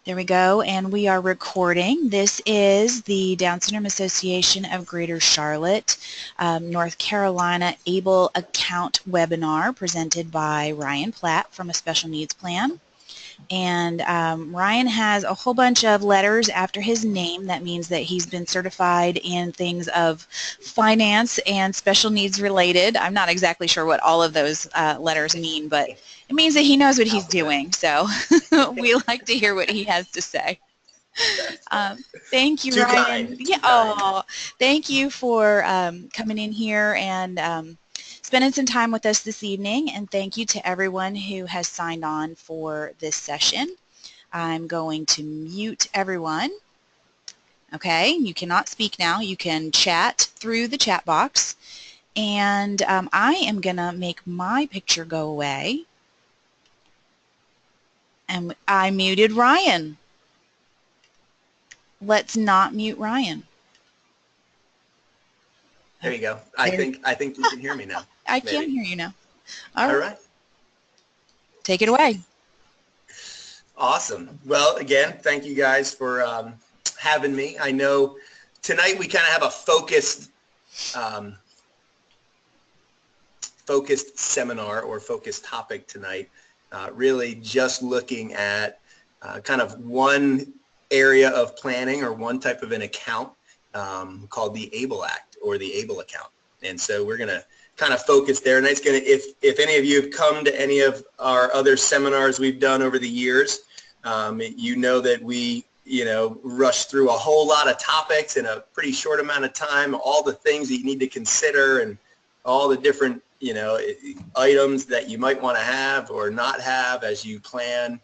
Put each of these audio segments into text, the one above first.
There we go, and we are recording. This is the Down Syndrome Association of Greater Charlotte, North Carolina Able Account webinar presented by Ryan Platt from a Special Needs Plan. And Ryan has a whole bunch of letters after his name. That means that he's been certified in things of finance and special needs related. I'm not exactly sure what all of those letters mean, but it means that he knows what he's doing. So we like to hear what he has to say. Thank you, Too Ryan. kind. Yeah, oh, thank you for coming in here and spending some time with us this evening, and thank you to everyone who has signed on for this session. I'm going to mute everyone. Okay, you cannot speak now. You can chat through the chat box, and I am going to make my picture go away, and I muted Ryan. Let's not mute Ryan. There you go. I think you can hear me now. I can hear you now. All right. Take it away. Awesome. Well, again, thank you guys for having me. I know tonight we kind of have a focused seminar or focused topic tonight, really just looking at kind of one area of planning or one type of an account called the ABLE Act or the ABLE account. And so we're going to kind of focus there. And it's going to, if any of you have come to any of our other seminars we've done over the years, you know that we, rush through a whole lot of topics in a pretty short amount of time, all the things that you need to consider and all the different, items that you might want to have or not have as you plan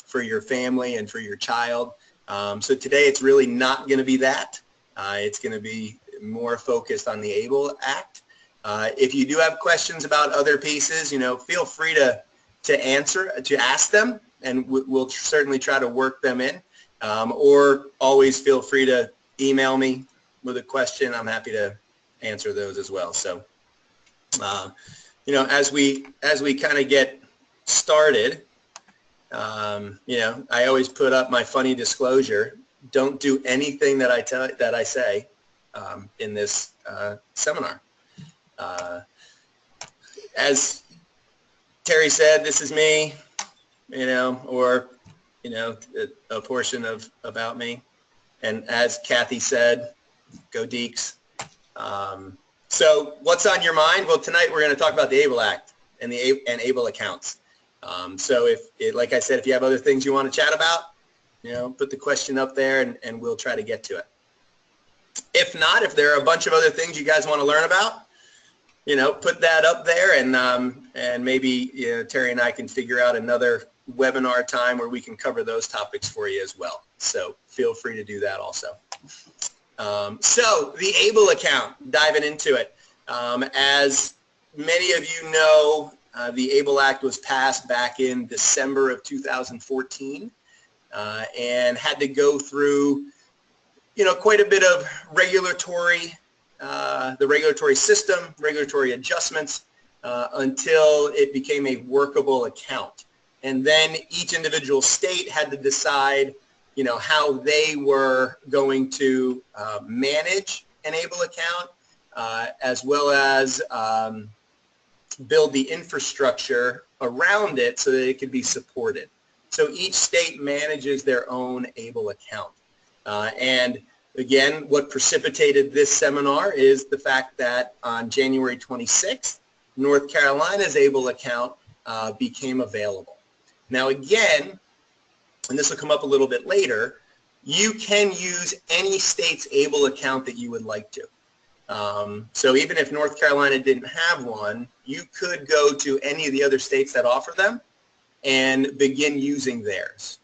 for your family and for your child. So today it's really not going to be that. It's going to be more focused on the ABLE Act. If you do have questions about other pieces, feel free to ask them, and we'll certainly try to work them in. Or always feel free to email me with a question. I'm happy to answer those as well. So, as we kind of get started, I always put up my funny disclosure. Don't do anything that I say in this seminar. As Terry said, this is me, or a portion of about me. And as Kathy said, go Deeks. So what's on your mind? Well, tonight we're going to talk about the ABLE Act and ABLE accounts. So like I said, if you have other things you want to chat about, put the question up there and we'll try to get to it. If not, if there are a bunch of other things you guys want to learn about, put that up there and maybe Terry and I can figure out another webinar time where we can cover those topics for you as well. So feel free to do that also. So the ABLE account, diving into it. As many of you know, the ABLE Act was passed back in December of 2014 and had to go through, quite a bit of the regulatory system, regulatory adjustments until it became a workable account. And then each individual state had to decide, how they were going to manage an ABLE account as well as build the infrastructure around it so that it could be supported. So each state manages their own ABLE account. And again, what precipitated this seminar is the fact that on January 26th, North Carolina's ABLE account became available. Now again, and this will come up a little bit later, you can use any state's ABLE account that you would like to. So even if North Carolina didn't have one, you could go to any of the other states that offer them and begin using theirs.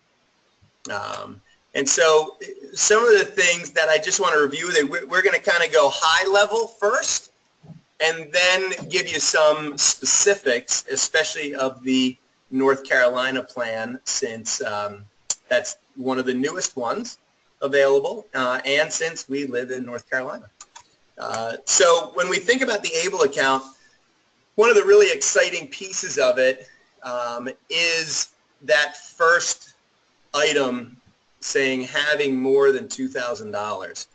And so some of the things that I just want to review, we're going to kind of go high level first and then give you some specifics, especially of the North Carolina plan, since that's one of the newest ones available and since we live in North Carolina. So when we think about the ABLE account, one of the really exciting pieces of it is that first item saying having more than $2,000.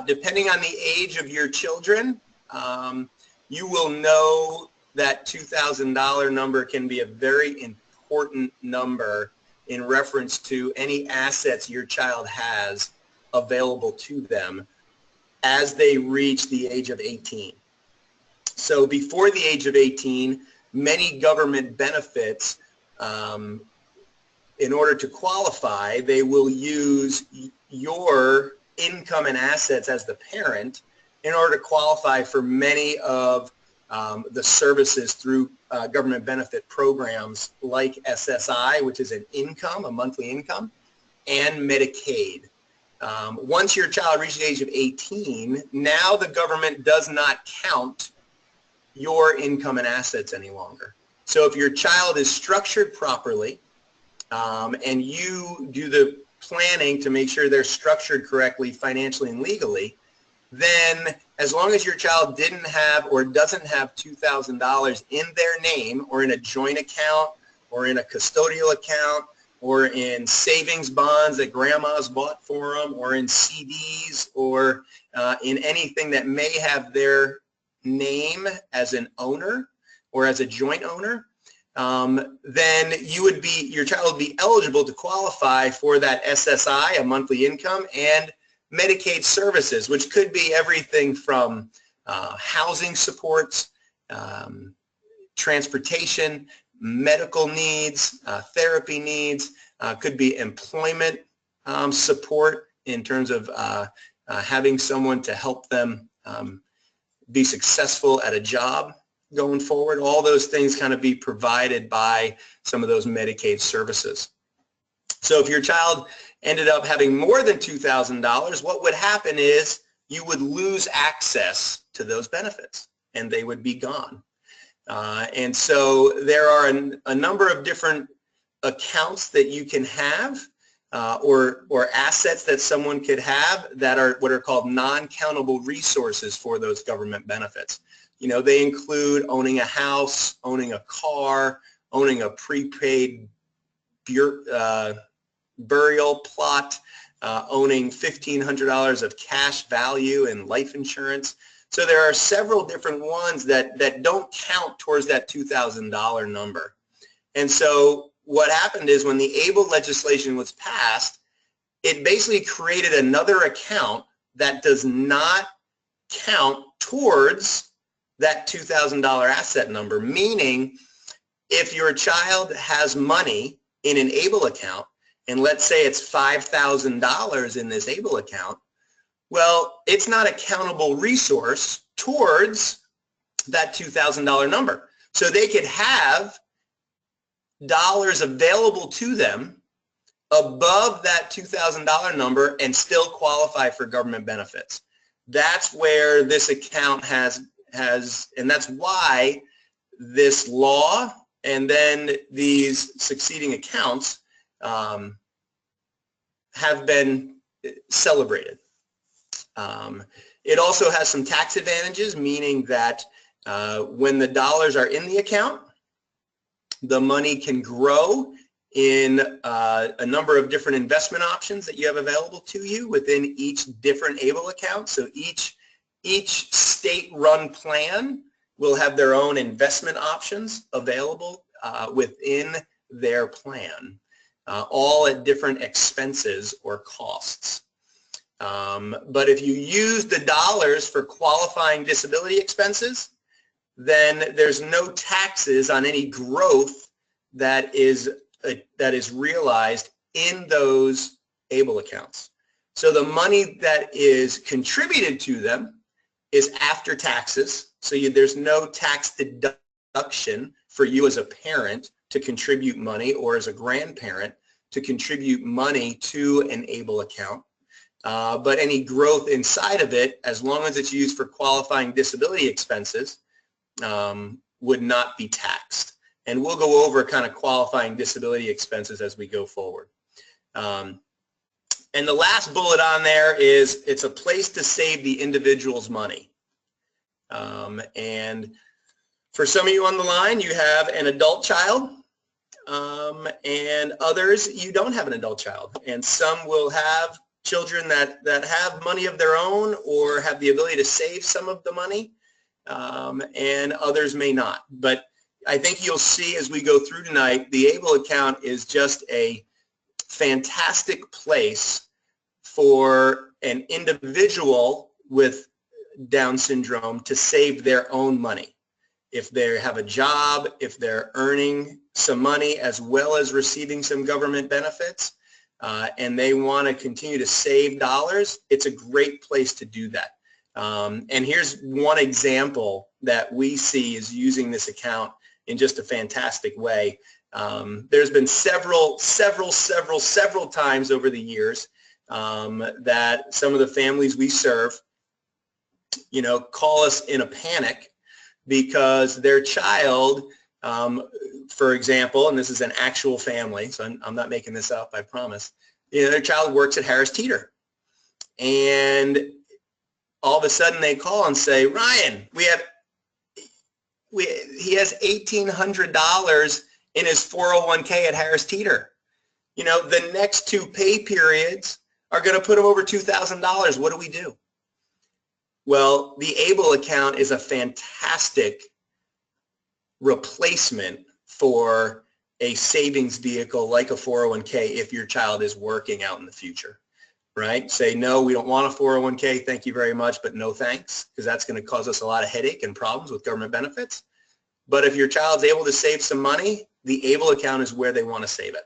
Depending on the age of your children, you will know that $2,000 number can be a very important number in reference to any assets your child has available to them as they reach the age of 18. So before the age of 18, many government benefits, in order to qualify, they will use your income and assets as the parent in order to qualify for many of the services through government benefit programs like SSI, which is an income, a monthly income, and Medicaid. Once your child reaches the age of 18, now the government does not count your income and assets any longer. So if your child is structured properly, and you do the planning to make sure they're structured correctly financially and legally, then as long as your child didn't have or doesn't have $2,000 in their name or in a joint account or in a custodial account or in savings bonds that grandma's bought for them or in CDs or in anything that may have their name as an owner or as a joint owner, then your child would be eligible to qualify for that SSI, a monthly income, and Medicaid services, which could be everything from housing supports, transportation, medical needs, therapy needs, could be employment support in terms of having someone to help them be successful at a job going forward. All those things kind of be provided by some of those Medicaid services. So if your child ended up having more than $2,000, what would happen is you would lose access to those benefits and they would be gone. And so there are a number of different accounts that you can have or assets that someone could have that are what are called non-countable resources for those government benefits. You know, they include owning a house, owning a car, owning a prepaid burial plot, owning $1,500 of cash value in life insurance. So there are several different ones that don't count towards that $2,000 number. And so what happened is when the ABLE legislation was passed, it basically created another account that does not count towards that $2,000 asset number, meaning if your child has money in an ABLE account, and let's say it's $5,000 in this ABLE account, well, it's not a countable resource towards that $2,000 number. So they could have dollars available to them above that $2,000 number and still qualify for government benefits. That's where this account has, and that's why this law and then these succeeding accounts have been celebrated. It also has some tax advantages, meaning that when the dollars are in the account, the money can grow in a number of different investment options that you have available to you within each different ABLE account. So each state-run plan will have their own investment options available within their plan, all at different expenses or costs. But if you use the dollars for qualifying disability expenses, then there's no taxes on any growth that is realized in those ABLE accounts. So the money that is contributed to them is after taxes. So there's no tax deduction for you as a parent to contribute money or as a grandparent to contribute money to an ABLE account. But any growth inside of it, as long as it's used for qualifying disability expenses, would not be taxed. And we'll go over kind of qualifying disability expenses as we go forward. And the last bullet on there is it's a place to save the individual's money. And for some of you on the line, you have an adult child and others you don't have an adult child. And some will have children that have money of their own or have the ability to save some of the money, and others may not. But I think you'll see as we go through tonight, the ABLE account is just a fantastic place for an individual with Down syndrome to save their own money. If they have a job, if they're earning some money as well as receiving some government benefits, and they want to continue to save dollars, it's a great place to do that. And here's one example that we see is using this account in just a fantastic way. There's been several times over the years that some of the families we serve, call us in a panic because their child, for example, and this is an actual family, so I'm not making this up, I promise, their child works at Harris Teeter. And all of a sudden they call and say, Ryan, he has $1,800 in his 401k at Harris Teeter. The next 2 pay periods are going to put him over $2,000. What do we do? Well, the ABLE account is a fantastic replacement for a savings vehicle like a 401k if your child is working out in the future, right? Say, no, we don't want a 401k, thank you very much, but no thanks, because that's going to cause us a lot of headache and problems with government benefits. But if your child's able to save some money, the ABLE account is where they want to save it.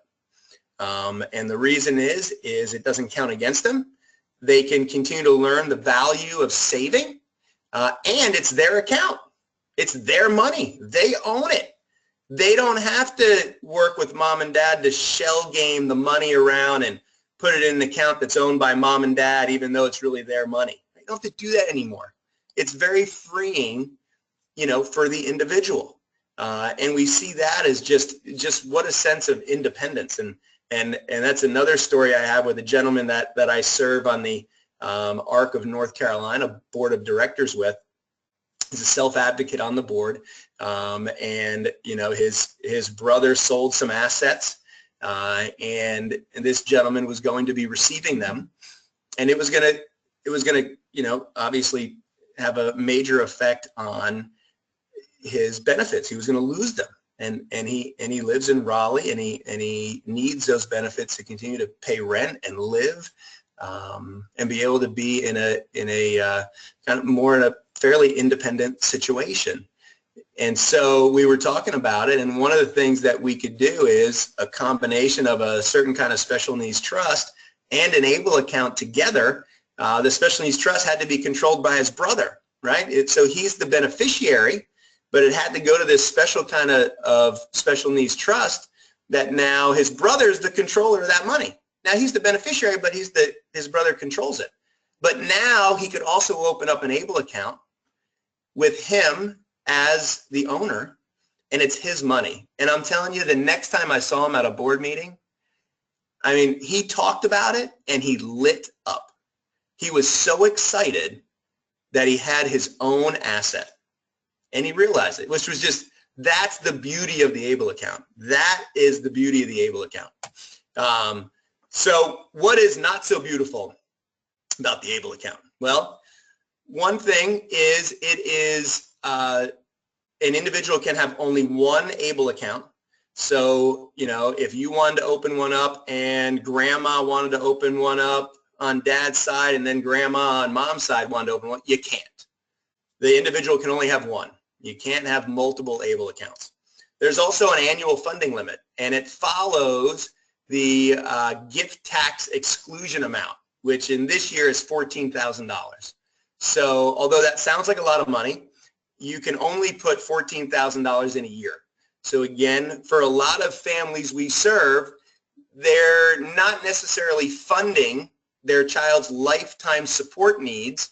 And the reason is it doesn't count against them. They can continue to learn the value of saving, and it's their account. It's their money. They own it. They don't have to work with mom and dad to shell game the money around and put it in an account that's owned by mom and dad, even though it's really their money. They don't have to do that anymore. It's very freeing, for the individual. And we see that as just what a sense of independence. And that's another story I have with a gentleman that I serve on the ARC of North Carolina board of directors with. He's a self-advocate on the board, and his brother sold some assets, and this gentleman was going to be receiving them, and it was going to obviously have a major effect on his benefits. He was going to lose them. And he lives in Raleigh, and he needs those benefits to continue to pay rent and live, and be able to be in a kind of more in a fairly independent situation. And so we were talking about it, and one of the things that we could do is a combination of a certain kind of special needs trust and an ABLE account together. The special needs trust had to be controlled by his brother, right? So he's the beneficiary, but it had to go to this special kind of special needs trust that now his brother's the controller of that money. Now he's the beneficiary, but his brother controls it. But now he could also open up an ABLE account with him as the owner, and it's his money. And I'm telling you, the next time I saw him at a board meeting, I mean, he talked about it and he lit up. He was so excited that he had his own asset. And he realized it, which was that's the beauty of the ABLE account. That is the beauty of the ABLE account. So what is not so beautiful about the ABLE account? Well, one thing is an individual can have only one ABLE account. So, if you wanted to open one up and grandma wanted to open one up on dad's side and then grandma on mom's side wanted to open one, you can't. The individual can only have one. You can't have multiple ABLE accounts. There's also an annual funding limit, and it follows the gift tax exclusion amount, which in this year is $14,000. So although that sounds like a lot of money, you can only put $14,000 in a year. So again, for a lot of families we serve, they're not necessarily funding their child's lifetime support needs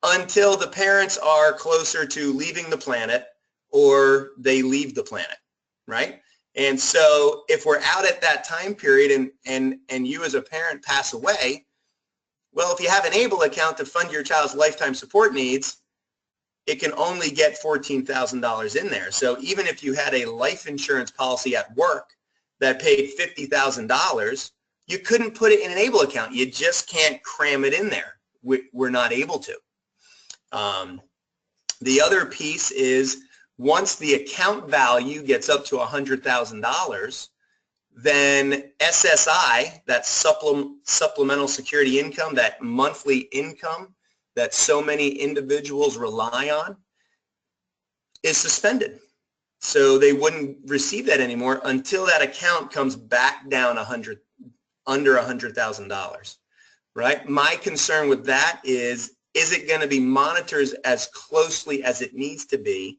until the parents are closer to leaving the planet or they leave the planet, right? And so if we're out at that time period and you as a parent pass away, well, if you have an ABLE account to fund your child's lifetime support needs, it can only get $14,000 in there. So even if you had a life insurance policy at work that paid $50,000, you couldn't put it in an ABLE account. You just can't cram it in there. We're not able to. The other piece is once the account value gets up to $100,000, then SSI, that supplemental security income, that monthly income that so many individuals rely on, is suspended. So they wouldn't receive that anymore until that account comes back down under $100,000, right? My concern with that is it going to be monitored as closely as it needs to be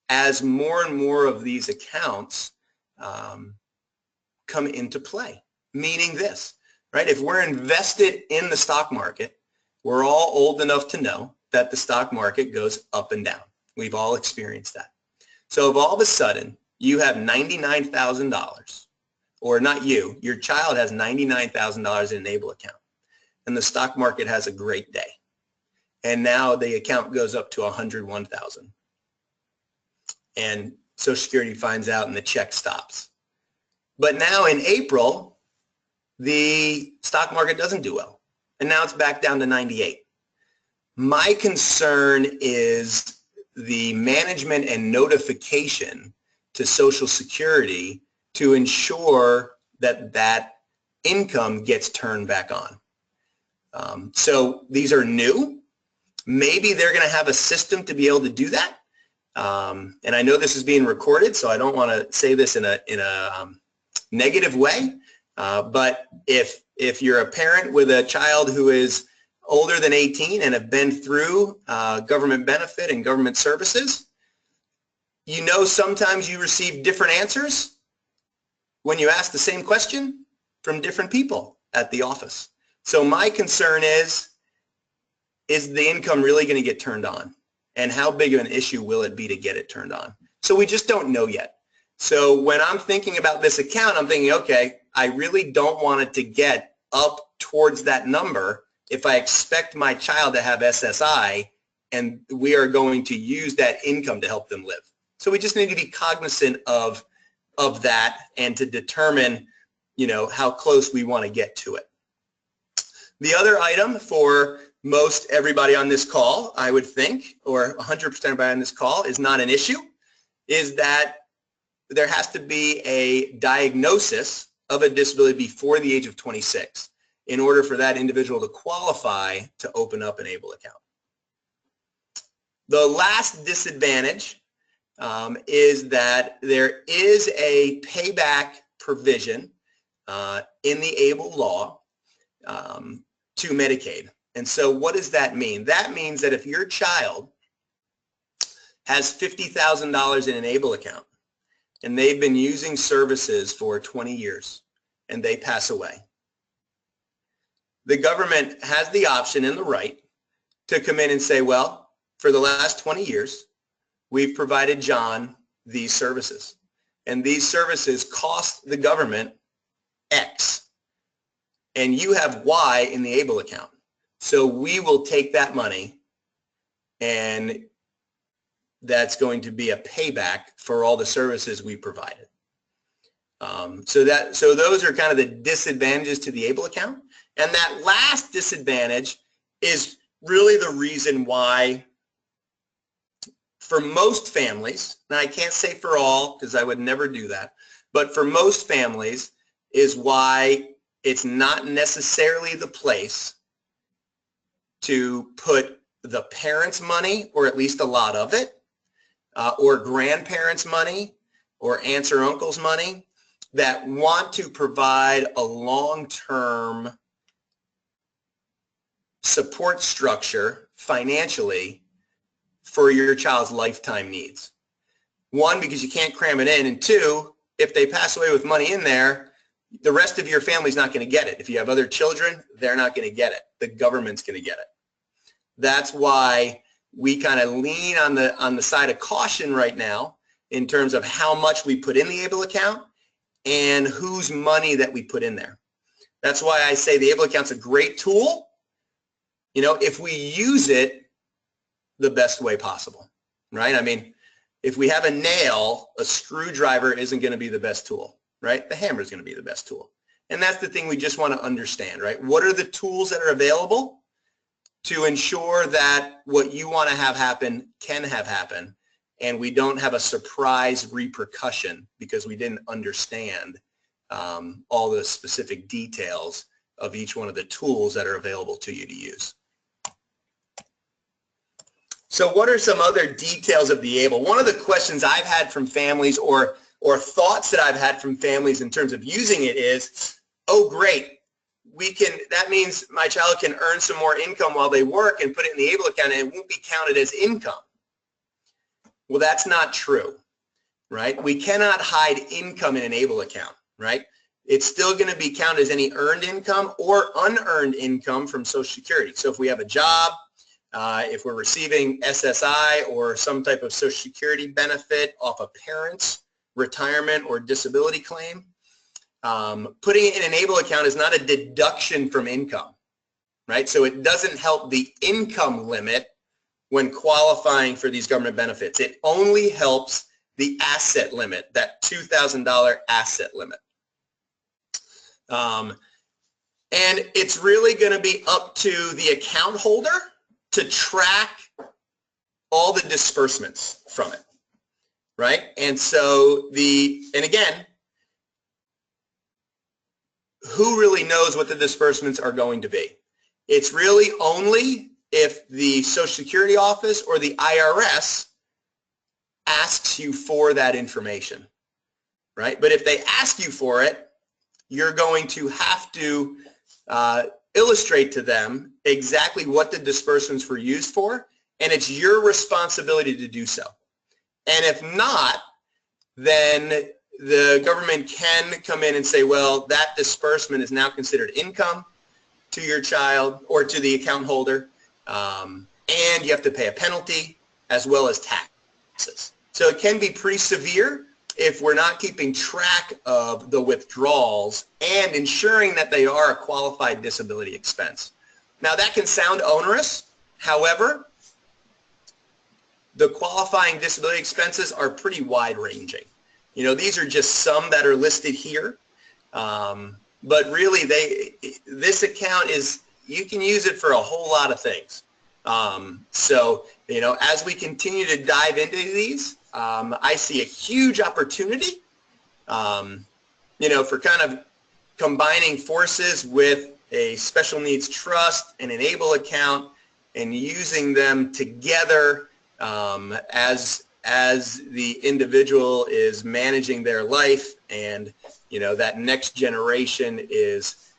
as more and more of these accounts come into play? Meaning this, right? If we're invested in the stock market, we're all old enough to know that the stock market goes up and down. We've all experienced that. So if all of a sudden you have $99,000, or not you, your child has $99,000 in an ABLE account, and the stock market has a great day, and now the account goes up to $101,000, and Social Security finds out and the check stops. But now in April, the stock market doesn't do well, and now it's back down to 98. My concern is the management and notification to Social Security to ensure that that income gets turned back on. So these are new. Maybe they're going to have a system to be able to do that. And I know this is being recorded, so I don't want to say this in a negative way. But if you're a parent with a child who is older than 18 and have been through government benefit and government services, you know sometimes you receive different answers when you ask the same question from different people at the office. So my concern is the income really going to get turned on? And how big of an issue will it be to get it turned on? So we just don't know yet. So when I'm thinking about this account, I'm thinking, okay, I really don't want it to get up towards that number if I expect my child to have SSI and we are going to use that income to help them live. So we just need to be cognizant of that and to determine, you know, how close we want to get to it. The other item for most everybody on this call, I would think, or 100% everybody on this call, is not an issue, is that there has to be a diagnosis of a disability before the age of 26 in order for that individual to qualify to open up an ABLE account. The last disadvantage is that there is a payback provision in the ABLE law to Medicaid. And so what does that mean? That means that if your child has $50,000 in an ABLE account and they've been using services for 20 years and they pass away, the government has the option and the right to come in and say, well, for the last 20 years, we've provided John these services. And these services cost the government X. And you have Y in the ABLE account. So we will take that money, and that's going to be a payback for all the services we provided. So those are kind of the disadvantages to the ABLE account. And that last disadvantage is really the reason why for most families, and I can't say for all because I would never do that, but for most families is why it's not necessarily the place to put the parents' money, or at least a lot of it, or grandparents' money, or aunts or uncles' money, that want to provide a long-term support structure financially for your child's lifetime needs. One, because you can't cram it in, and two, if they pass away with money in there, the rest of your family's not going to get it. If you have other children, they're not going to get it. The government's going to get it. That's why we kind of lean on the side of caution right now in terms of how much we put in the ABLE account and whose money that we put in there. That's why I say the ABLE account's a great tool, you know, if we use it the best way possible, right? I mean, if we have a nail, a screwdriver isn't going to be the best tool, right? The hammer is going to be the best tool. And that's the thing we just want to understand, right? What are the tools that are available to ensure that what you want to have happen can have happen, and we don't have a surprise repercussion because we didn't understand all the specific details of each one of the tools that are available to you to use. So what are some other details of the ABLE? One of the questions I've had from families or thoughts that I've had from families in terms of using it is, oh great, that means my child can earn some more income while they work and put it in the ABLE account and it won't be counted as income. Well, that's not true, right? We cannot hide income in an ABLE account, right? It's still going to be counted as any earned income or unearned income from Social Security. So if we have a job, if we're receiving SSI or some type of Social Security benefit off a parent's retirement or disability claim, putting it in an ABLE account is not a deduction from income, right? So it doesn't help the income limit when qualifying for these government benefits. It only helps the asset limit, that $2,000 asset limit. And it's really going to be up to the account holder to track all the disbursements from it, right? And so and again, who really knows what the disbursements are going to be? It's really only if the Social Security office or the IRS asks you for that information, right? But if they ask you for it, you're going to have to illustrate to them exactly what the disbursements were used for, and it's your responsibility to do so. And if not, then the government can come in and say, well, that disbursement is now considered income to your child or to the account holder, and you have to pay a penalty as well as taxes. So it can be pretty severe if we're not keeping track of the withdrawals and ensuring that they are a qualified disability expense. Now that can sound onerous. However, the qualifying disability expenses are pretty wide-ranging. You know, these are just some that are listed here, but really this account you can use it for a whole lot of things. So, you know, as we continue to dive into these, I see a huge opportunity, you know, for kind of combining forces with a special needs trust and an ABLE account and using them together as the individual is managing their life, and, you know, that next generation is,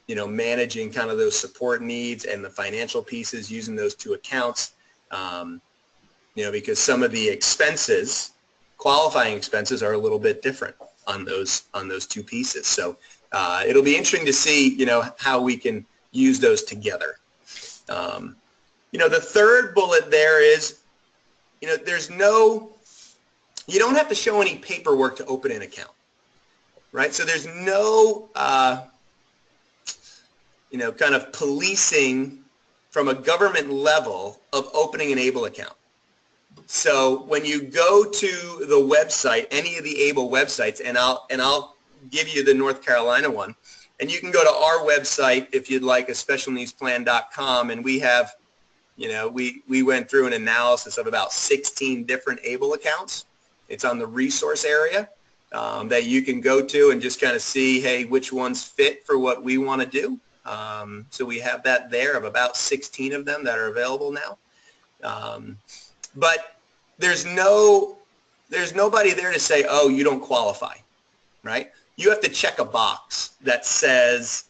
you know, managing kind of those support needs and the financial pieces using those two accounts. You know, because some of the expenses, qualifying expenses, are a little bit different on those two pieces. So it'll be interesting to see, you know, how we can use those together. You know, the third bullet there is, you know, you don't have to show any paperwork to open an account, right? So there's no, you know, kind of policing from a government level of opening an ABLE account. So when you go to the website, any of the ABLE websites, and I'll give you the North Carolina one, and you can go to our website if you'd like, a specialneedsplan.com, and we have, you know, we went through an analysis of about 16 different ABLE accounts. It's on the resource area that you can go to and just kind of see, hey, which ones fit for what we want to do. So we have that there of about 16 of them that are available now. But there's nobody there to say, oh, you don't qualify, right? You have to check a box that says,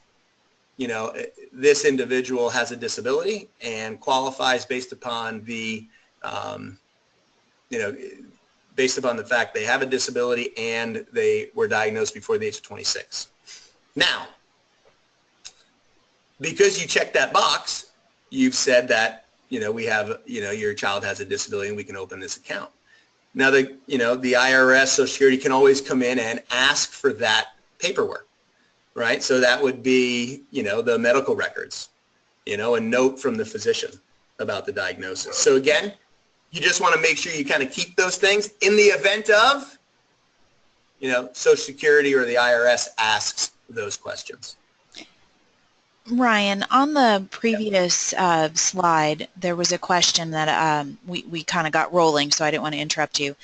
you know, this individual has a disability and qualifies based upon the, you know, based upon the fact they have a disability and they were diagnosed before the age of 26. Now, because you checked that box, you've said that, you know, we have, you know, your child has a disability and we can open this account. Now, you know, the IRS, Social Security can always come in and ask for that paperwork, right? So that would be, you know, the medical records, you know, a note from the physician about the diagnosis. So again, you just want to make sure you kind of keep those things in the event of Social Security or the IRS asks those questions. Ryan, on the previous slide, there was a question that we kind of got rolling, so I didn't want to interrupt you.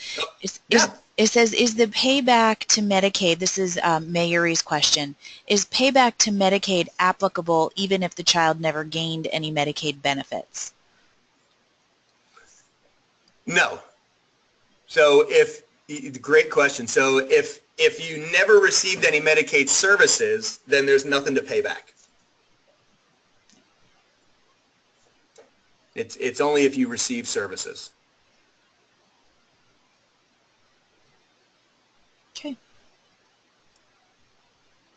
It says, is the payback to Medicaid, this is Mayuri's question, is payback to Medicaid applicable even if the child never gained any Medicaid benefits? No. So great question. So if you never received any Medicaid services, then there's nothing to pay back. It's only if you receive services. Okay.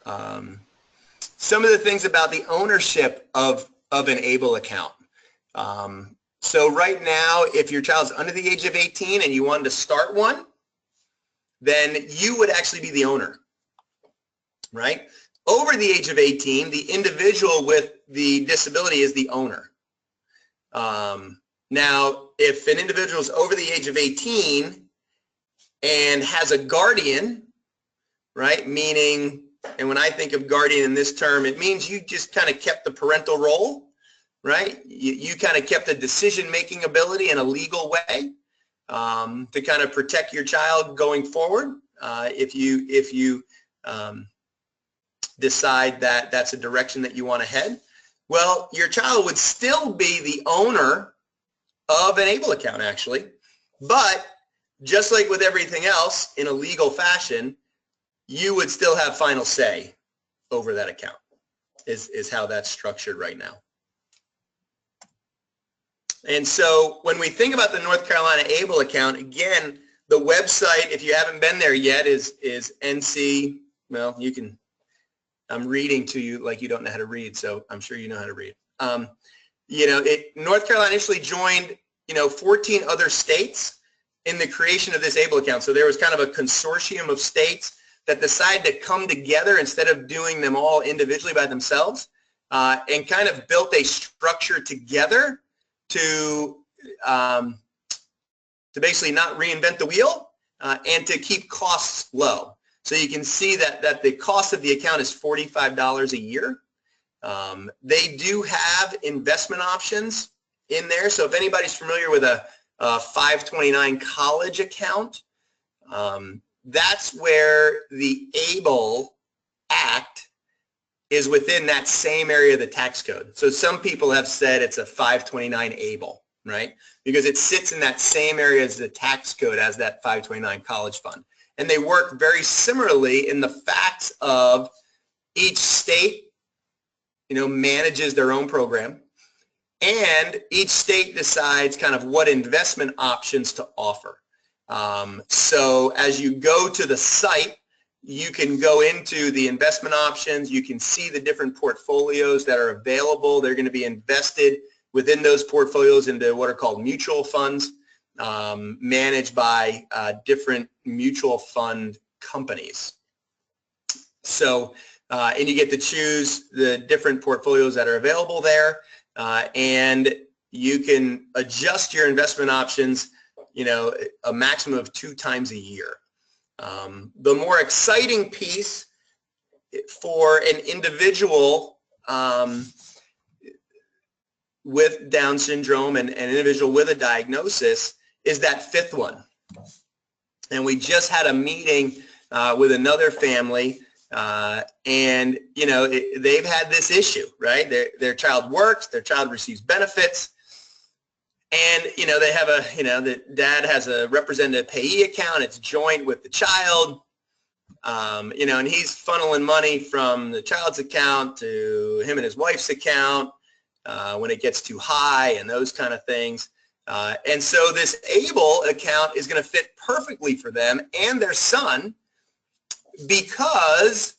Some of the things about the ownership of an ABLE account. So right now, if your child's under the age of 18 and you wanted to start one, then you would actually be the owner, right? Over the age of 18, the individual with the disability is the owner. Now, if an individual is over the age of 18 and has a guardian, right, meaning, and when I think of guardian in this term, it means you just kind of kept the parental role, right? You kind of kept the decision-making ability in a legal way to kind of protect your child going forward if you decide that that's a direction that you want to head. Well, your child would still be the owner of an ABLE account, actually. But just like with everything else in a legal fashion, you would still have final say over that account, is how that's structured right now. And so when we think about the North Carolina ABLE account, again, the website, if you haven't been there yet, is NC, well, you can, I'm reading to you like you don't know how to read, so I'm sure you know how to read. North Carolina initially joined, 14 other states in the creation of this ABLE account. So there was kind of a consortium of states that decided to come together instead of doing them all individually by themselves, and kind of built a structure together to basically not reinvent the wheel and to keep costs low. So you can see that the cost of the account is $45 a year. They do have investment options in there. So if anybody's familiar with a 529 college account, that's where the ABLE Act is within that same area of the tax code. So some people have said it's a 529 ABLE, right? Because it sits in that same area as the tax code as that 529 college fund. And they work very similarly in the facts of each state, manages their own program, and each state decides kind of what investment options to offer. So as you go to the site, you can go into the investment options. You can see the different portfolios that are available. They're going to be invested within those portfolios into what are called mutual funds, managed by different mutual fund companies. So, and you get to choose the different portfolios that are available there, and you can adjust your investment options, a maximum of 2 times a year. The more exciting piece for an individual with Down syndrome and an individual with a diagnosis is that 5th one. And we just had a meeting with another family, and they've had this issue, right? Their child works, their child receives benefits, and they have the dad has a representative payee account. It's joint with the child, and he's funneling money from the child's account to him and his wife's account when it gets too high and those kind of things. And so this ABLE account is going to fit perfectly for them and their son, because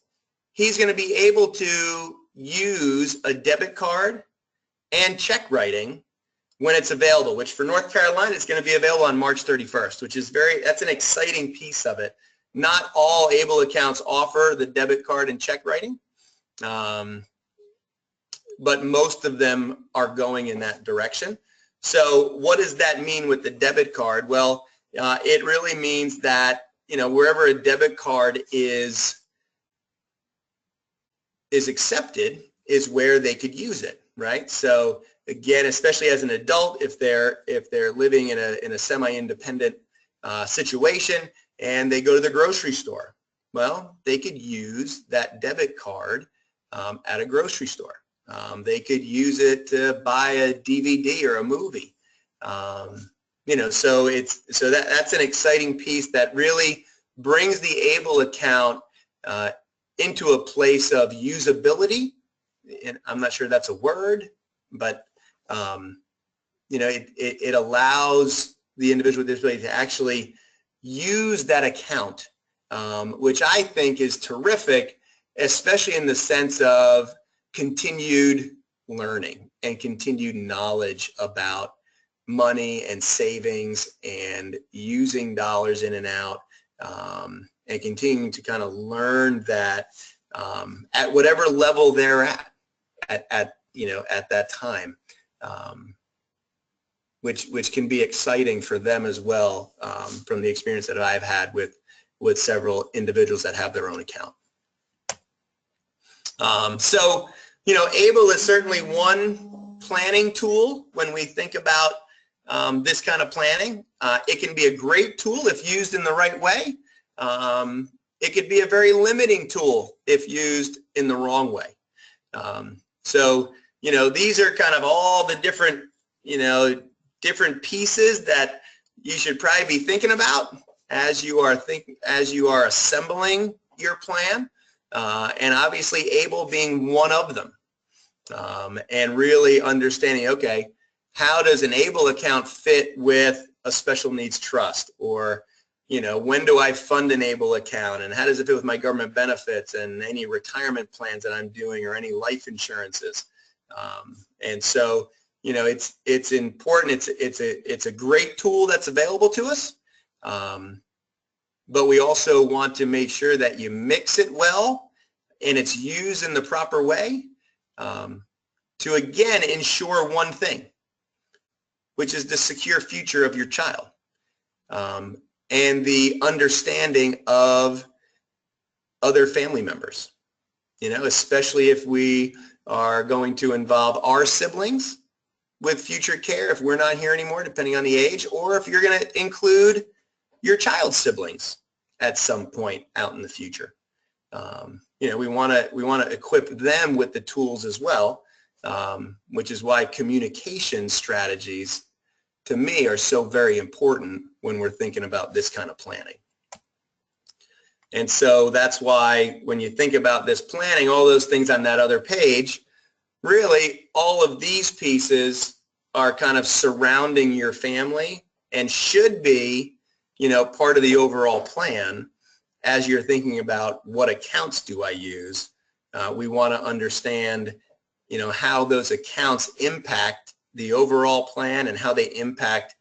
he's going to be able to use a debit card and check writing when it's available, which for North Carolina is going to be available on March 31st, which is that's an exciting piece of it. Not all ABLE accounts offer the debit card and check writing, but most of them are going in that direction. So what does that mean with the debit card? Well, it really means that wherever a debit card is accepted is where they could use it, right? So again, especially as an adult, if they're living in a semi-independent situation and they go to the grocery store, well, they could use that debit card at a grocery store. They could use it to buy a DVD or a movie. So that's an exciting piece that really brings the ABLE account into a place of usability. And I'm not sure that's a word, but it allows the individual with disability to actually use that account, which I think is terrific, especially in the sense of continued learning and continued knowledge about money and savings and using dollars in and out, and continuing to kind of learn that at whatever level they're at that time, which can be exciting for them as well, from the experience that I've had with several individuals that have their own account. So ABLE is certainly one planning tool when we think about this kind of planning. It can be a great tool if used in the right way. It could be a very limiting tool if used in the wrong way. So these are kind of all the different pieces that you should probably be thinking about as you are assembling your plan, and obviously ABLE being one of them, and really understanding, okay, how does an ABLE account fit with a special needs trust, or when do I fund an ABLE account, and how does it fit with my government benefits and any retirement plans that I'm doing, or any life insurances? And so it's important. It's a great tool that's available to us, but we also want to make sure that you mix it well and it's used in the proper way, to again ensure one thing, which is the secure future of your child, and the understanding of other family members, especially if we are going to involve our siblings with future care, if we're not here anymore, depending on the age, or if you're going to include your child's siblings at some point out in the future. We want to equip them with the tools as well, which is why communication strategies, to me, are so very important when we're thinking about this kind of planning. And so that's why when you think about this planning, all those things on that other page, really all of these pieces are kind of surrounding your family and should be, part of the overall plan as you're thinking about what accounts do I use. We want to understand, how those accounts impact the overall plan and how they impact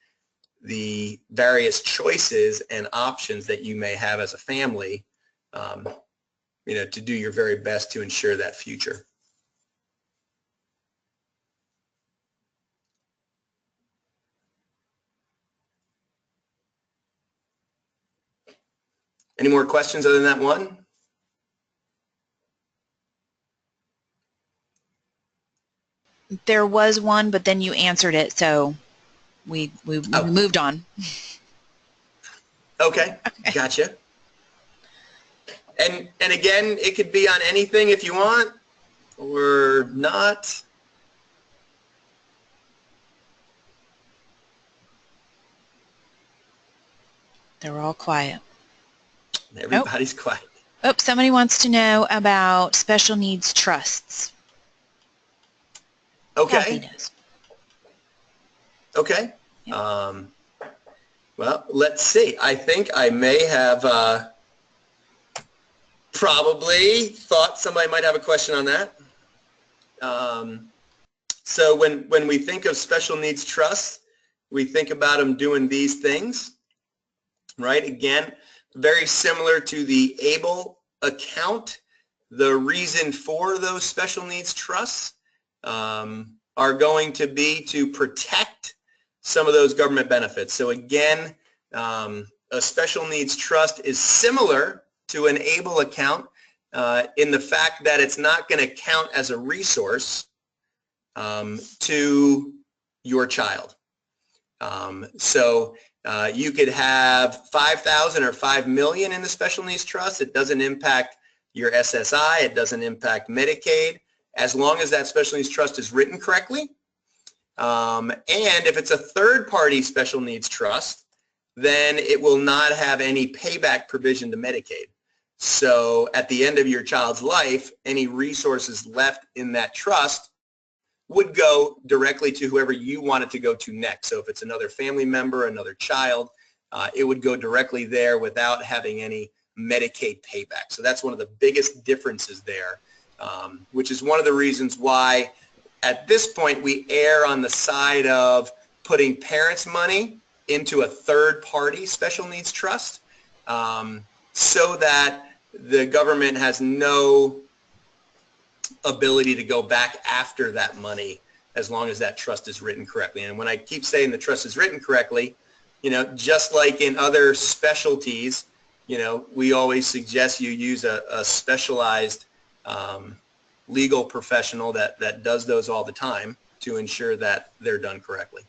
the various choices and options that you may have as a family, to do your very best to ensure that future. Any more questions other than that one? There was one, but then you answered it, so we moved on. Okay, gotcha. And again, it could be on anything if you want, or not. They're all quiet. Everybody's quiet. Oh, somebody wants to know about special needs trusts. Okay. Okay. Yeah. Well, let's see. I think I may have probably thought somebody might have a question on that. So when we think of special needs trusts, we think about them doing these things, right? Again, very similar to the ABLE account. The reason for those special needs trusts are going to be to protect some of those government benefits. So again, a special needs trust is similar to an ABLE account in the fact that it's not going to count as a resource to your child. So you could have 5,000 or 5 million in the special needs trust. It doesn't impact your SSI. It doesn't impact Medicaid, as long as that special needs trust is written correctly. And if it's a third-party special needs trust, then it will not have any payback provision to Medicaid. So at the end of your child's life, any resources left in that trust would go directly to whoever you want it to go to next. So if it's another family member, another child, it would go directly there without having any Medicaid payback. So that's one of the biggest differences there, which is one of the reasons why at this point we err on the side of putting parents' money into a third-party special needs trust so that the government has no ability to go back after that money as long as that trust is written correctly. And when I keep saying the trust is written correctly, just like in other specialties, we always suggest you use a specialized legal professional that does those all the time to ensure that they're done correctly.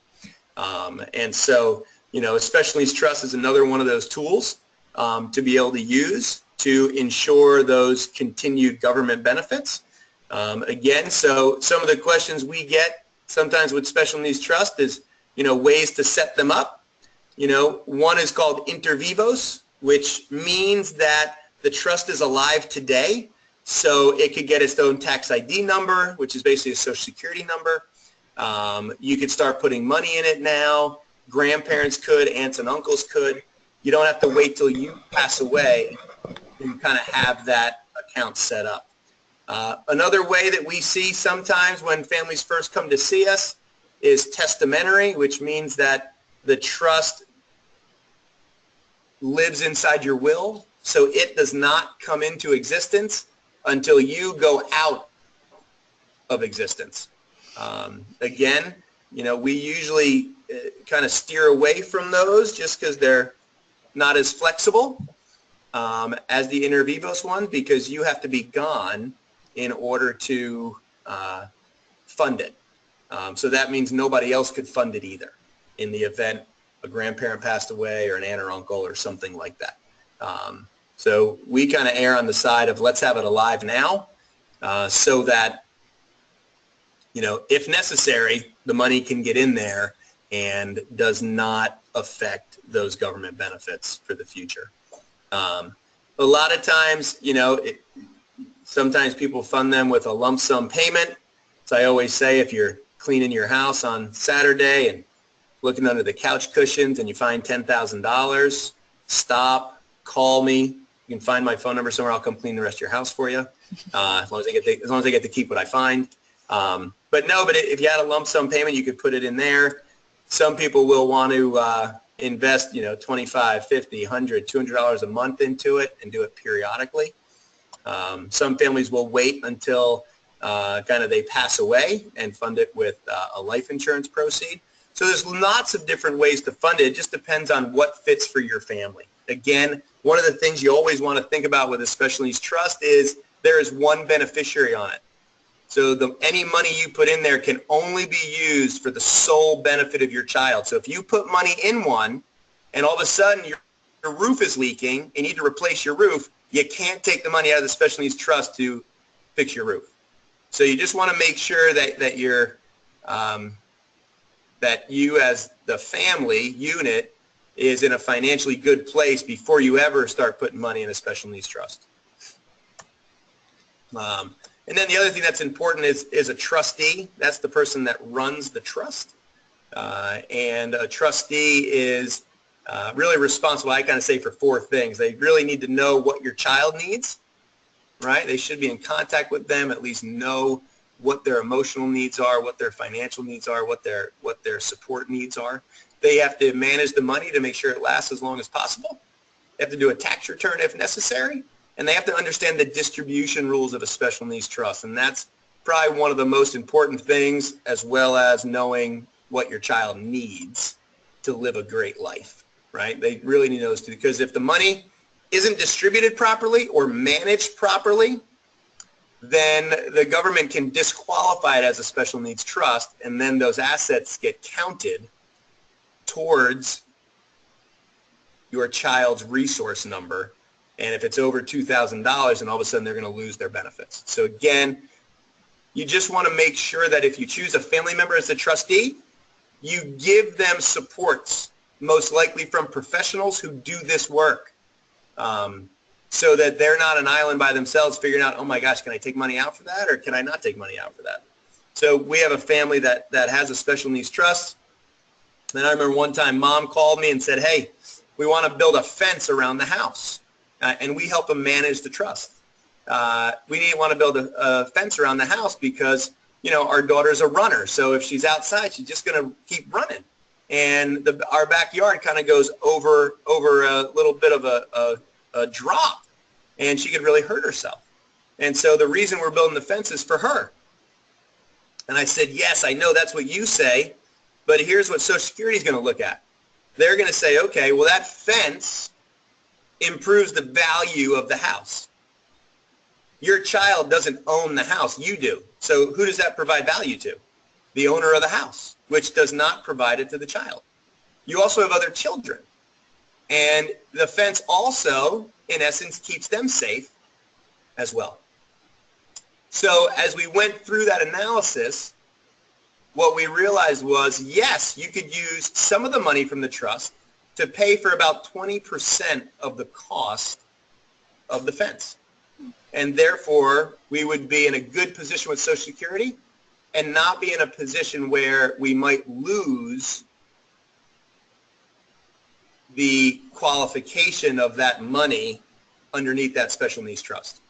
And so, a special needs trust is another one of those tools to be able to use to ensure those continued government benefits. Again, so some of the questions we get sometimes with special needs trust is, ways to set them up. One is called inter vivos, which means that the trust is alive today. So it could get its own tax ID number, which is basically a social security number. You could start putting money in it now. Grandparents could, aunts and uncles could. You don't have to wait till you pass away and kind of have that account set up. Another way that we see sometimes when families first come to see us is testamentary, which means that the trust lives inside your will, so it does not come into existence until you go out of existence. Again, we usually kind of steer away from those just because they're not as flexible as the inter vivos one, because you have to be gone in order to fund it. So that means nobody else could fund it either in the event a grandparent passed away or an aunt or uncle or something like that. So we kind of err on the side of let's have it alive now so that, if necessary, the money can get in there and does not affect those government benefits for the future. A lot of times, sometimes people fund them with a lump sum payment. So I always say if you're cleaning your house on Saturday and looking under the couch cushions and you find $10,000, stop, call me. You can find my phone number somewhere. I'll come clean the rest of your house for you, as long as I get to keep what I find. But if you had a lump sum payment, you could put it in there. Some people will want to invest, $25, $50, $100, $200 a month into it and do it periodically. Some families will wait until kind of they pass away and fund it with a life insurance proceed. So there's lots of different ways to fund it. It just depends on what fits for your family. Again, one of the things you always want to think about with a special needs trust is there is one beneficiary on it. So any money you put in there can only be used for the sole benefit of your child. So if you put money in one and all of a sudden your roof is leaking and you need to replace your roof, you can't take the money out of the special needs trust to fix your roof. So you just want to make sure that you as the family unit is in a financially good place before you ever start putting money in a special needs trust. And then the other thing that's important is a trustee. That's the person that runs the trust. And a trustee is really responsible, I kind of say, for four things. They really need to know what your child needs, right? They should be in contact with them, at least know what their emotional needs are, what their financial needs are, what their support needs are. They have to manage the money to make sure it lasts as long as possible. They have to do a tax return if necessary. And they have to understand the distribution rules of a special needs trust. And that's probably one of the most important things, as well as knowing what your child needs to live a great life. right? They really need those two, because if the money isn't distributed properly or managed properly, then the government can disqualify it as a special needs trust, and then those assets get counted towards your child's resource number. And if it's over $2,000, then all of a sudden they're going to lose their benefits. So again, you just want to make sure that if you choose a family member as a trustee, you give them supports, most likely from professionals who do this work, so that they're not an island by themselves figuring out, oh my gosh, can I take money out for that, or can I not take money out for that? So we have a family that has a special needs trust. And I remember one time mom called me and said, hey, we want to build a fence around the house, and we help them manage the trust. We want to build a fence around the house because, you know, our daughter's a runner. So if she's outside, she's just going to keep running. And our backyard kind of goes over a little bit of a drop, and she could really hurt herself. And so the reason we're building the fence is for her. And I said, yes, I know that's what you say, but here's what Social Security is going to look at. They're going to say, okay, well, that fence improves the value of the house. Your child doesn't own the house, you do. So who does that provide value to? The owner of the house, which does not provide it to the child. You also have other children. And the fence also, in essence, keeps them safe as well. So as we went through that analysis, what we realized was, yes, you could use some of the money from the trust to pay for about 20% of the cost of the fence. And therefore, we would be in a good position with Social Security and not be in a position where we might lose the qualification of that money underneath that special needs trust.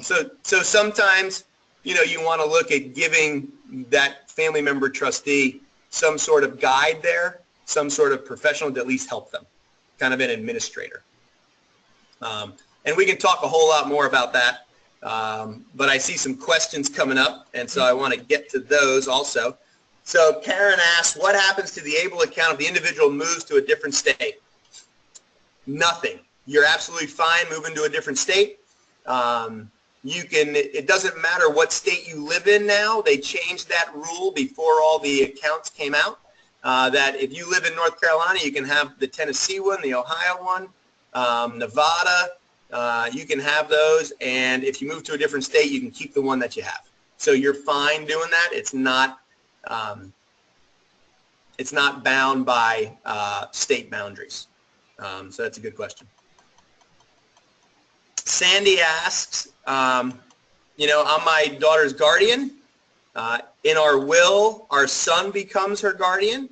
So sometimes, you know, you want to look at giving that family member trustee some sort of guide there, some sort of professional to at least help them, kind of an administrator. And we can talk a whole lot more about that, but I see some questions coming up, and so I want to get to those also. So Karen asks, what happens to the ABLE account if the individual moves to a different state? Nothing. You're absolutely fine moving to a different state. It doesn't matter what state you live in now. They changed that rule before all the accounts came out, that if you live in North Carolina, you can have the Tennessee one, the Ohio one, Nevada. You can have those, and if you move to a different state, you can keep the one that you have. So you're fine doing that. It's not bound by state boundaries. So that's a good question. Sandy asks, you know, I'm my daughter's guardian. In our will, our son becomes her guardian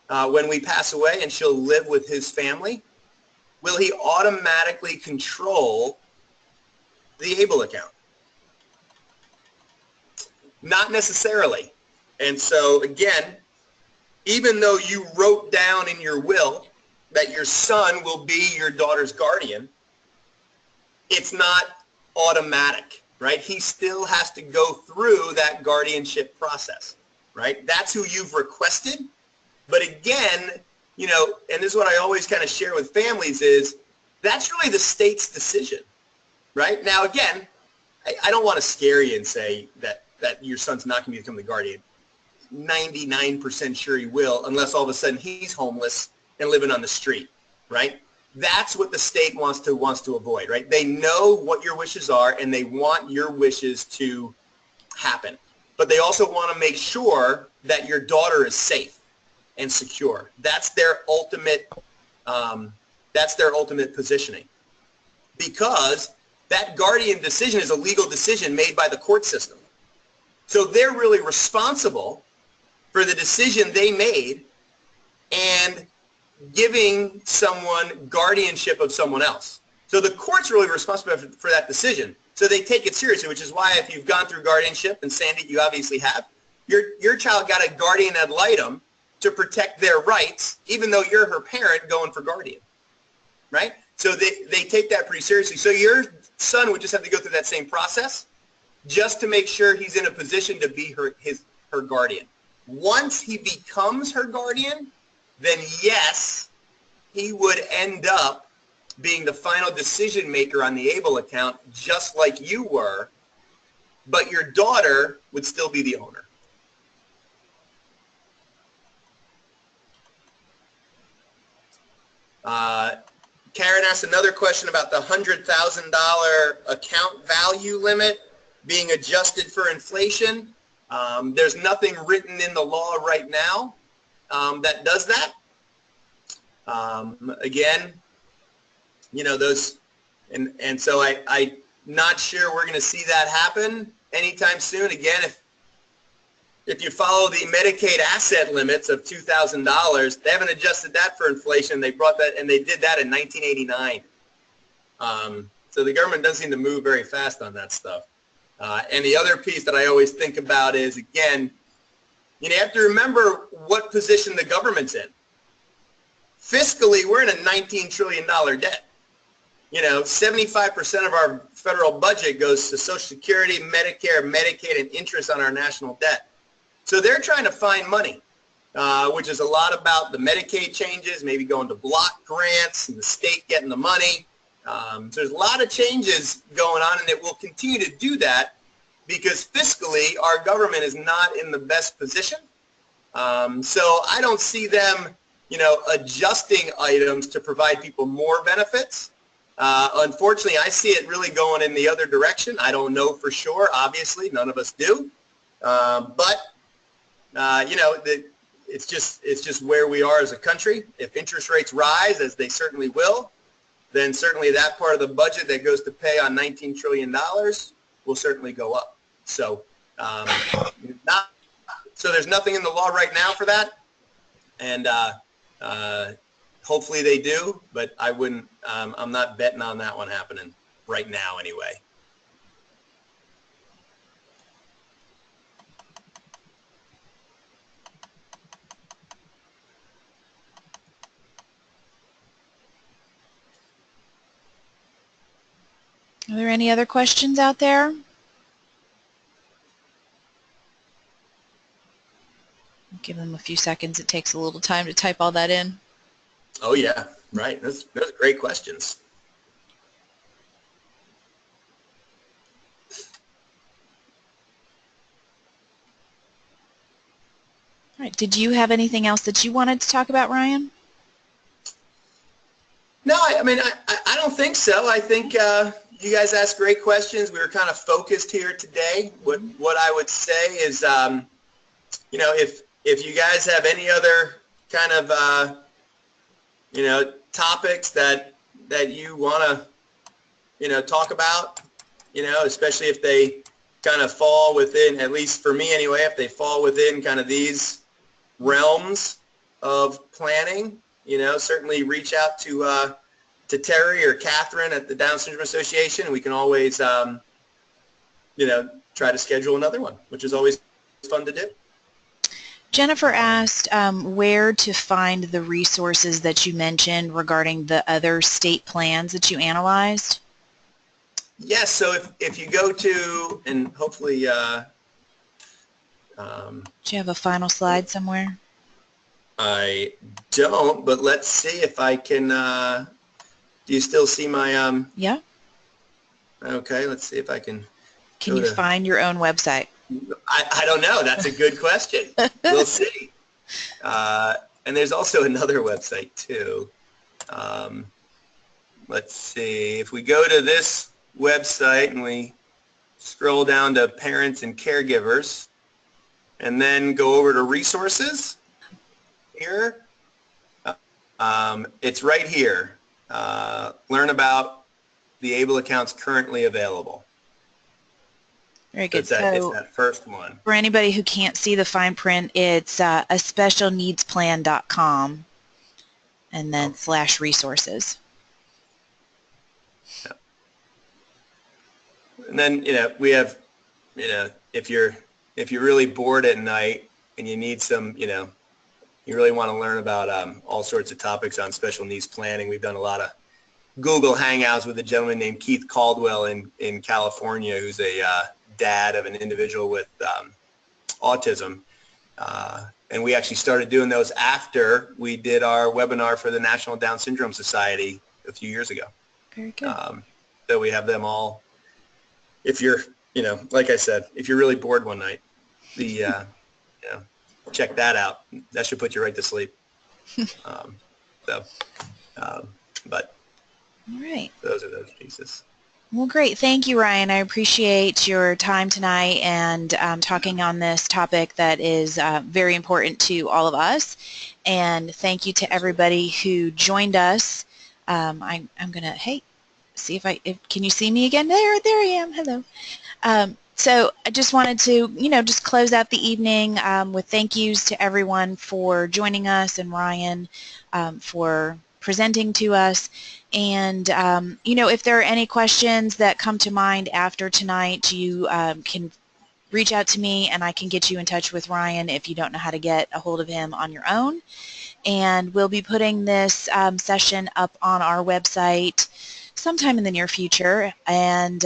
when we pass away, and she'll live with his family. Will he automatically control the ABLE account? Not necessarily. And so again, even though you wrote down in your will that your son will be your daughter's guardian, it's not automatic, right? He still has to go through that guardianship process, right? That's who you've requested. But again, you know, and this is what I always kind of share with families is that's really the state's decision, right? Now, again, I don't want to scare you and say that your son's not going to become the guardian. 99% sure he will, unless all of a sudden he's homeless and living on the street, right? That's what the state wants to avoid, right? They know what your wishes are, and they want your wishes to happen. But they also want to make sure that your daughter is safe and secure. That's their ultimate positioning, because that guardian decision is a legal decision made by the court system. So they're really responsible for the decision they made and giving someone guardianship of someone else. So the court's really responsible for that decision. So they take it seriously, which is why if you've gone through guardianship, and Sandy, you obviously have, your child got a guardian ad litem to protect their rights, even though you're her parent going for guardian, right? So they take that pretty seriously. So your son would just have to go through that same process just to make sure he's in a position to be her guardian. Once he becomes her guardian, then yes, he would end up being the final decision maker on the ABLE account, just like you were, but your daughter would still be the owner. Karen asked another question about the $100,000 account value limit being adjusted for inflation. There's nothing written in the law right now that does that. Again, you know, those, and so I'm not sure we're going to see that happen anytime soon. Again, if you follow the Medicaid asset limits of $2,000, they haven't adjusted that for inflation. They brought that, and they did that in 1989. So the government doesn't seem to move very fast on that stuff. And the other piece that I always think about is, again, you have to remember what position the government's in. Fiscally, we're in a $19 trillion debt. 75% of our federal budget goes to Social Security, Medicare, Medicaid, and interest on our national debt. So they're trying to find money, which is a lot about the Medicaid changes, maybe going to block grants and the state getting the money. So there's a lot of changes going on, and it will continue to do that because fiscally our government is not in the best position. So I don't see them, adjusting items to provide people more benefits. Unfortunately, I see it really going in the other direction. I don't know for sure. Obviously, none of us do. It's just where we are as a country. If interest rates rise, as they certainly will, then certainly that part of the budget that goes to pay on $19 trillion will certainly go up. So, there's nothing in the law right now for that, and hopefully they do, but I wouldn't. I'm not betting on that one happening right now, anyway. Are there any other questions out there? Give them a few seconds. It takes a little time to type all that in. Oh, yeah. Right. Those are great questions. All right. Did you have anything else that you wanted to talk about, Ryan? No, I mean, I don't think so. I think you guys asked great questions. We were kind of focused here today. What I would say is, if you guys have any other kind of, topics that you want to, talk about, especially if they kind of fall within, at least for me anyway, if they fall within kind of these realms of planning, certainly reach out to Terry or Catherine at the Down Syndrome Association. We can always, try to schedule another one, which is always fun to do. Jennifer asked where to find the resources that you mentioned regarding the other state plans that you analyzed. Yes, so if you go to, and hopefully... do you have a final slide somewhere? I don't, but let's see if I can... do you still see my... Yeah. Okay, let's see if I can... Can you find your own website? I don't know. That's a good question. We'll see. And there's also another website, too. Let's see. If we go to this website and we scroll down to parents and caregivers and then go over to resources here, it's right here. Learn about the ABLE accounts currently available. Very good. It's that first one. For anybody who can't see the fine print, it's a specialneedsplan.com and then /resources. Yeah. And then, we have, if you're really bored at night and you need some, you really want to learn about all sorts of topics on special needs planning, we've done a lot of Google Hangouts with a gentleman named Keith Caldwell in California, who's a dad of an individual with autism. And we actually started doing those after we did our webinar for the National Down Syndrome Society a few years ago. Very good. So we have them all. If you're, like I said, if you're really bored one night, check that out. That should put you right to sleep. But all right. Those are those pieces. Well, great. Thank you, Ryan. I appreciate your time tonight and talking on this topic that is very important to all of us. And thank you to everybody who joined us. I'm going to, see if can you see me again? There I am. Hello. So I just wanted to, just close out the evening with thank yous to everyone for joining us and Ryan for presenting to us. And, if there are any questions that come to mind after tonight, you can reach out to me and I can get you in touch with Ryan if you don't know how to get a hold of him on your own. And we'll be putting this session up on our website sometime in the near future. And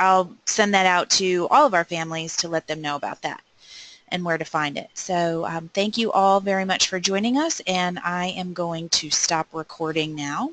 I'll send that out to all of our families to let them know about that and where to find it. So thank you all very much for joining us, and I am going to stop recording now.